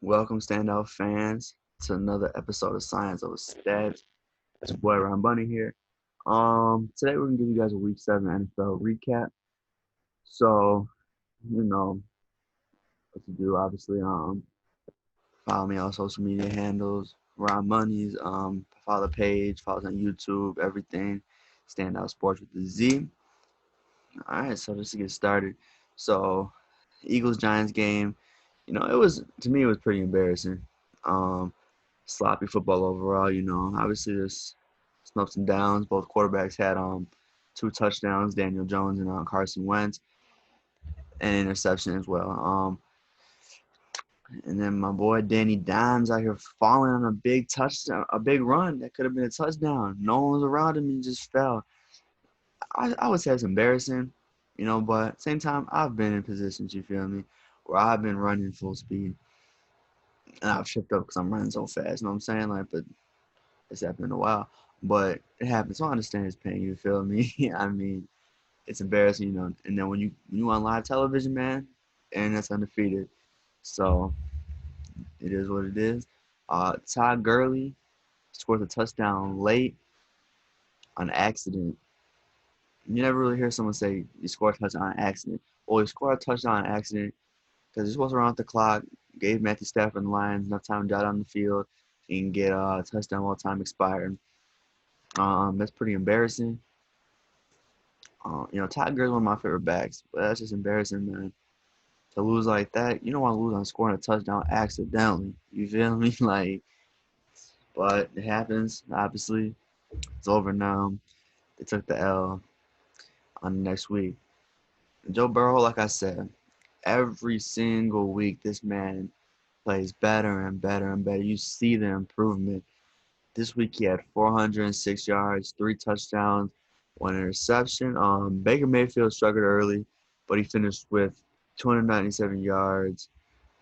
Welcome, standout fans, to another episode of Science Over Stats. It's your boy Ron Bunny here. Today we're gonna give you guys a Week 7 NFL recap. So, you know what to do. Obviously, follow me on social media handles. Ron Money's. Follow the page. Follow us on YouTube. Everything. Standout Sports with the Z. All right. So just to get started. So, Eagles Giants game. It was to me it was pretty embarrassing. Um, Sloppy football overall. Obviously there's some ups and downs. Both quarterbacks had two touchdowns, Daniel Jones and Carson Wentz, and an interception as well. And then my boy Danny Dimes out here falling on a big touchdown, a big run that could have been a touchdown. No one was around him and he just fell. I would say it's embarrassing, but at the same time I've been in positions, you feel me, where I've been running full speed and I've tripped up because I'm running so fast. You know what I'm saying? But it's happened in a while, but it happens. So I understand his pain. You feel me? I mean, it's embarrassing. And then when you on live television, man, and that's undefeated. So it is what it is. Todd Gurley scores a touchdown late on accident. You never really hear someone say you scored a touchdown on accident. Well, he scored a touchdown on accident because he supposed to run out the clock. Gave Matthew Stafford and the Lions enough time to get on the field and get a touchdown while time expired. That's pretty embarrassing. Todd Gurley's one of my favorite backs, but that's just embarrassing, man. To lose like that, you don't want to lose on scoring a touchdown accidentally. You feel me? But it happens. Obviously, it's over now. They took the L on the next week. And Joe Burrow, like I said, every single week this man plays better and better and better. You see the improvement. This week he had 406 yards, 3 touchdowns, 1 interception. Baker Mayfield struggled early, but he finished with 297 yards,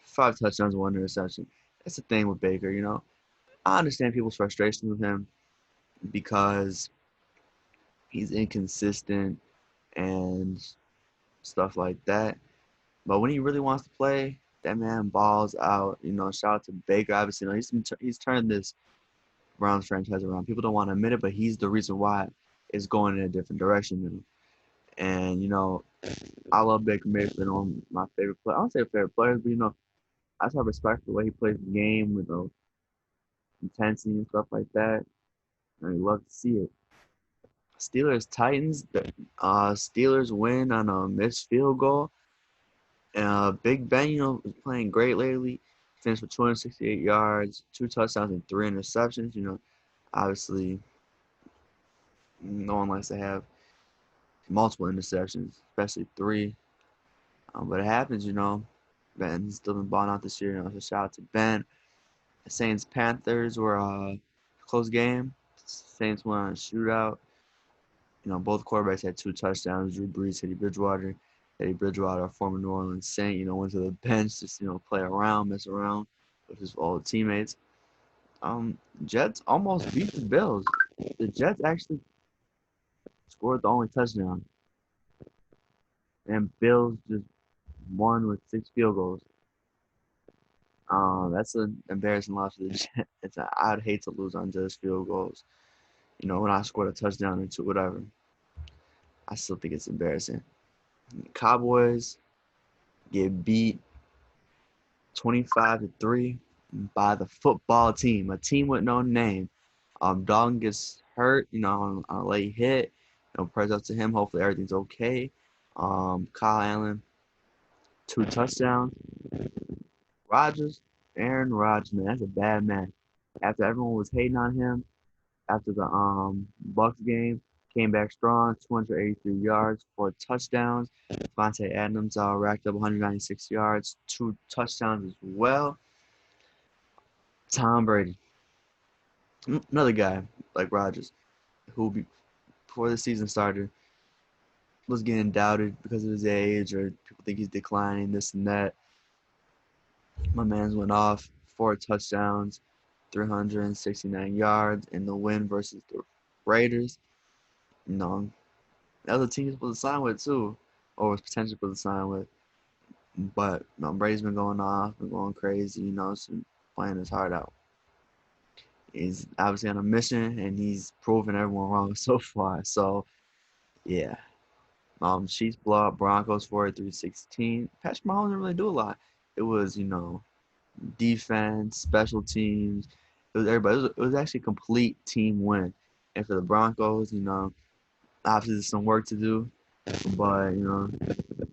5 touchdowns, 1 interception. That's the thing with Baker. I understand people's frustration with him because he's inconsistent and stuff like that. But when he really wants to play, that man balls out. Shout out to Baker. Obviously, he's turned this Browns franchise around. People don't want to admit it, but he's the reason why it's going in a different direction now. And I love Baker Mayfield. On my favorite player. I don't say favorite players, but I just have respect for the way he plays the game with intensity and stuff like that. And I love to see it. Steelers Titans. The Steelers win on a missed field goal. Big Ben, is playing great lately. Finished with 268 yards, 2 touchdowns, and 3 interceptions. Obviously, no one likes to have multiple interceptions, especially 3. But it happens. Ben's still been balling out this year. So shout out to Ben. Saints Panthers were a close game. Saints won on a shootout. Both quarterbacks had 2 touchdowns. Drew Brees, Teddy Bridgewater. Teddy Bridgewater, a former New Orleans Saint, went to the bench just, play around, mess around with his old teammates. Jets almost beat the Bills. The Jets actually scored the only touchdown. And Bills just won with 6 field goals. That's an embarrassing loss for the Jets. I'd hate to lose on just field goals. When I scored a touchdown or two, whatever. I still think it's embarrassing. Cowboys get beat 25-3 by the football team, a team with no name. Dalton gets hurt, on a late hit. Prayers up to him. Hopefully everything's okay. Kyle Allen, 2 touchdowns. Aaron Rodgers, man, that's a bad man. After everyone was hating on him, after the Bucks game, came back strong, 283 yards, 4 touchdowns. Devontae Adams racked up 196 yards, 2 touchdowns as well. Tom Brady, another guy like Rodgers, who before the season started was getting doubted because of his age or people think he's declining, this and that. My man's went off, 4 touchdowns, 369 yards in the win versus the Raiders. That was a team he's supposed to sign with too, or was potentially supposed to sign with. But Brady's been going off, been going crazy, playing his heart out. He's obviously on a mission, and he's proven everyone wrong so far. So yeah, Chiefs blow out Broncos 43-16. Patrick Mahomes didn't really do a lot. It was defense, special teams. It was everybody. It was actually a complete team win. And for the Broncos, obviously there's some work to do, but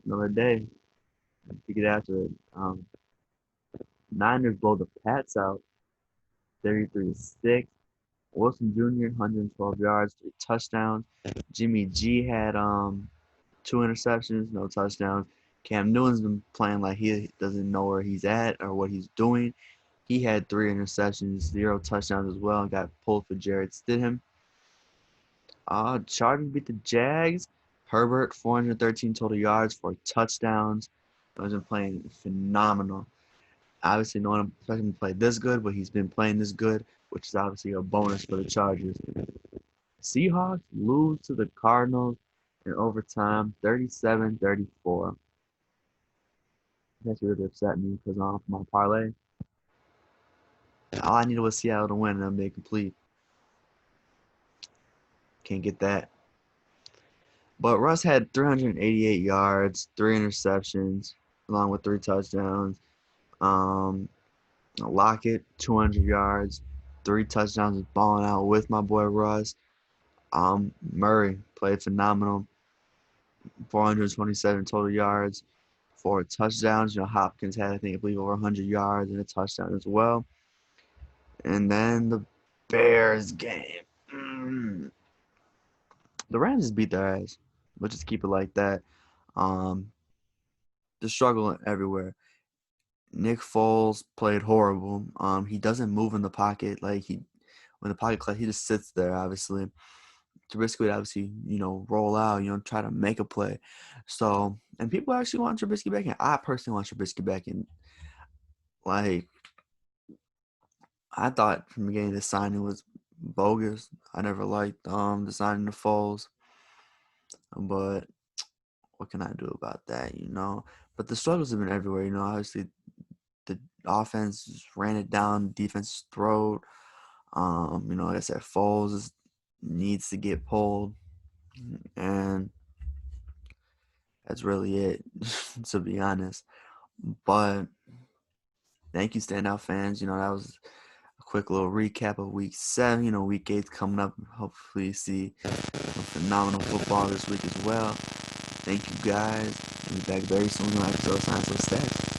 another day to get after it. Niners blow the Pats out 33-6. Wilson Jr. 112 yards, 3 touchdowns. Jimmy G had two interceptions, no touchdowns. Cam Newton's been playing like he doesn't know where he's at or what he's doing. He had 3 interceptions, 0 touchdowns as well, and got pulled for Jared Stidham. Chargers beat the Jags. Herbert 413 total yards, 4 touchdowns. He's been playing phenomenal. Obviously, no one expected him to play this good, but he's been playing this good, which is obviously a bonus for the Chargers. Seahawks lose to the Cardinals in overtime, 37-34. That's really upset me because my parlay, all I needed was Seattle to win, and I'm being complete. Can't get that. But Russ had 388 yards, 3 interceptions, along with 3 touchdowns. Lockett, 200 yards, 3 touchdowns, balling out with my boy Russ. Murray played phenomenal, 427 total yards, 4 touchdowns. Hopkins had, I believe, over 100 yards and a touchdown as well. And then the Bears game. The Rams just beat their ass. Let's just keep it like that. They're struggling everywhere. Nick Foles played horrible. He doesn't move in the pocket. When the pocket collects, he just sits there, obviously. Trubisky would obviously, roll out, try to make a play. So, and people actually want Trubisky back in. I personally want Trubisky back in. Like, I thought from the beginning the signing was bogus. I never liked the signing of Foles. But what can I do about that, But the struggles have been everywhere, Obviously, the offense just ran it down, defense throat. Like I said, Foles needs to get pulled, and that's really it, to be honest. But thank you, standout fans. That was a quick little recap of Week 7. Week 8's coming up. Hopefully, see some phenomenal football this week as well. Thank you, guys. We'll be back very soon on episode of Science of Stats.